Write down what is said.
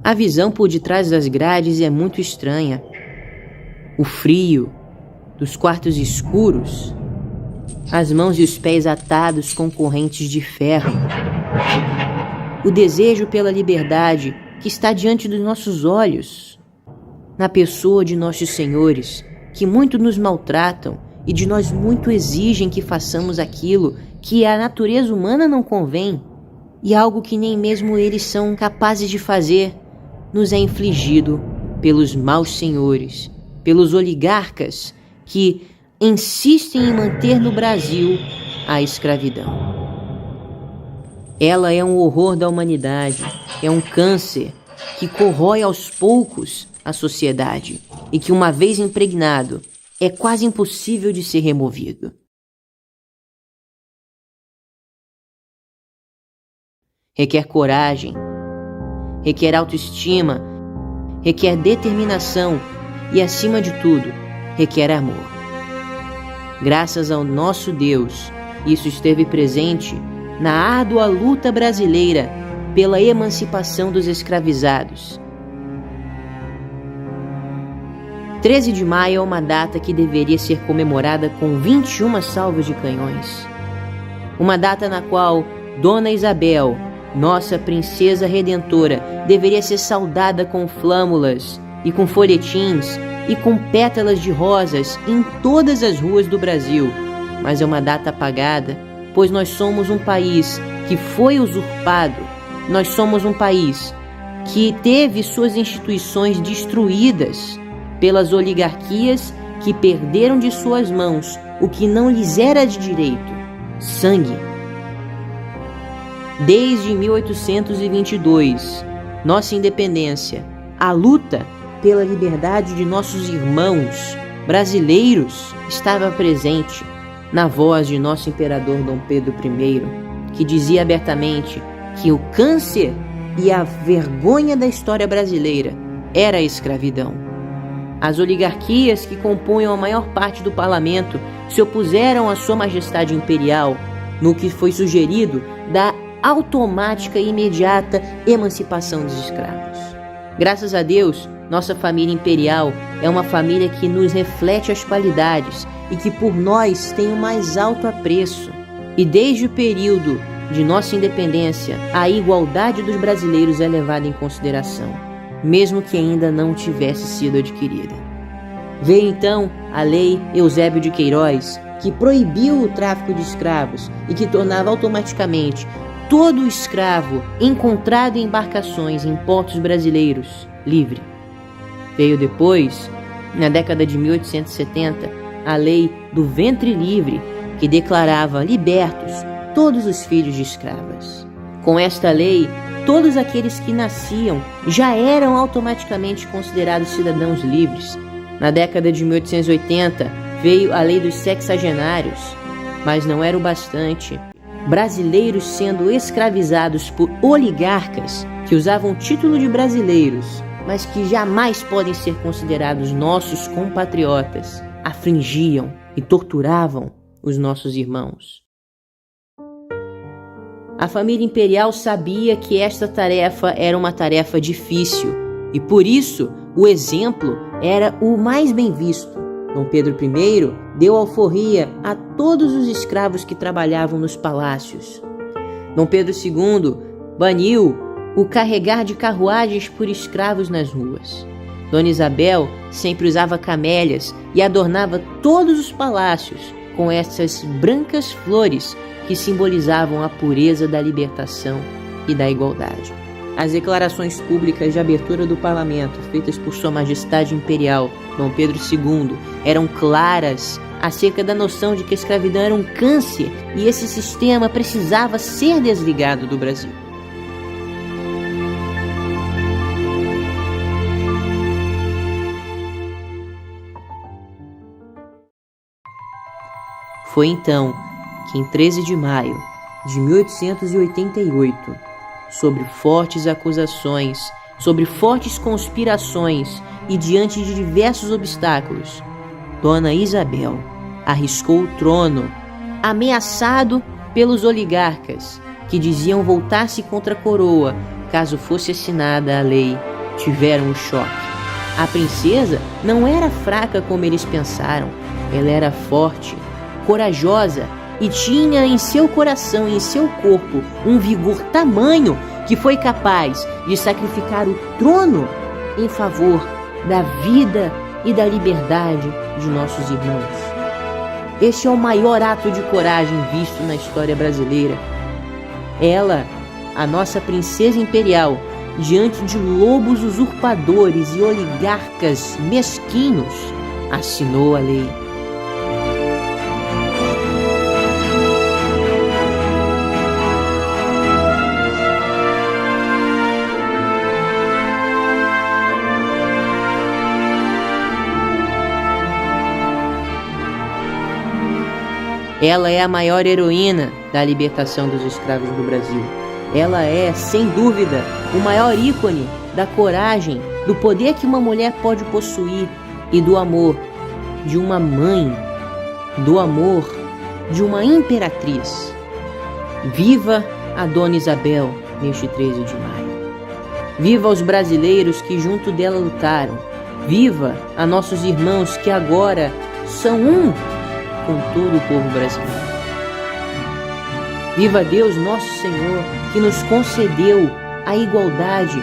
A visão por detrás das grades é muito estranha. O frio dos quartos escuros, as mãos e os pés atados com correntes de ferro, o desejo pela liberdade que está diante dos nossos olhos, na pessoa de nossos senhores, que muito nos maltratam e de nós muito exigem que façamos aquilo que a natureza humana não convém, e algo que nem mesmo eles são capazes de fazer, nos é infligido pelos maus senhores, pelos oligarcas que insistem em manter no Brasil a escravidão. Ela é um horror da humanidade, é um câncer que corrói aos poucos a sociedade e que, uma vez impregnado, é quase impossível de ser removido. Requer coragem, requer autoestima, requer determinação e, acima de tudo, requer amor. Graças ao nosso Deus, isso esteve presente na árdua luta brasileira pela emancipação dos escravizados. 13 de maio é uma data que deveria ser comemorada com 21 salvas de canhões. Uma data na qual Dona Isabel, nossa princesa redentora, deveria ser saudada com flâmulas e com folhetins e com pétalas de rosas em todas as ruas do Brasil. Mas é uma data apagada, pois nós somos um país que foi usurpado, nós somos um país que teve suas instituições destruídas pelas oligarquias que perderam de suas mãos o que não lhes era de direito: sangue. Desde 1822, nossa independência, a luta pela liberdade de nossos irmãos brasileiros estava presente na voz de nosso imperador Dom Pedro I, que dizia abertamente que o câncer e a vergonha da história brasileira era a escravidão. As oligarquias que compunham a maior parte do parlamento se opuseram à sua majestade imperial no que foi sugerido da automática e imediata emancipação dos escravos. Graças a Deus, nossa família imperial é uma família que nos reflete as qualidades e que por nós tem o mais alto apreço. E desde o período de nossa independência, a igualdade dos brasileiros é levada em consideração, mesmo que ainda não tivesse sido adquirida. Veio então a Lei Eusébio de Queiroz, que proibiu o tráfico de escravos e que tornava automaticamente todo escravo encontrado em embarcações em portos brasileiros livre. Veio depois, na década de 1870, a Lei do Ventre Livre, que declarava libertos todos os filhos de escravas. Com esta lei, todos aqueles que nasciam já eram automaticamente considerados cidadãos livres. Na década de 1880, veio a Lei dos Sexagenários, mas não era o bastante. Brasileiros sendo escravizados por oligarcas que usavam o título de brasileiros, mas que jamais podem ser considerados nossos compatriotas, afligiam e torturavam os nossos irmãos. A família imperial sabia que esta tarefa era uma tarefa difícil e, por isso, o exemplo era o mais bem visto. Dom Pedro I deu alforria a todos os escravos que trabalhavam nos palácios. Dom Pedro II baniu o carregar de carruagens por escravos nas ruas. Dona Isabel sempre usava camélias e adornava todos os palácios com essas brancas flores que simbolizavam a pureza da libertação e da igualdade. As declarações públicas de abertura do parlamento, feitas por Sua Majestade Imperial Dom Pedro II, eram claras acerca da noção de que a escravidão era um câncer e esse sistema precisava ser desligado do Brasil. Foi então que, em 13 de maio de 1888, sobre fortes acusações, sobre fortes conspirações e diante de diversos obstáculos, Dona Isabel arriscou o trono, ameaçado pelos oligarcas que diziam voltar-se contra a coroa caso fosse assinada a Lei tiveram o choque. A princesa não era fraca como eles pensaram. Ela era forte, corajosa e tinha em seu coração e em seu corpo um vigor tamanho que foi capaz de sacrificar o trono em favor da vida e da liberdade de nossos irmãos. Este é o maior ato de coragem visto na história brasileira. Ela, a nossa princesa imperial, diante de lobos usurpadores e oligarcas mesquinhos, assinou a lei. Ela é a maior heroína da libertação dos escravos do Brasil. Ela é, sem dúvida, o maior ícone da coragem, do poder que uma mulher pode possuir e do amor de uma mãe, do amor de uma imperatriz. Viva a Dona Isabel neste 13 de maio. Viva os brasileiros que junto dela lutaram. Viva a nossos irmãos que agora são um com todo o povo brasileiro. Viva Deus nosso Senhor, que nos concedeu a igualdade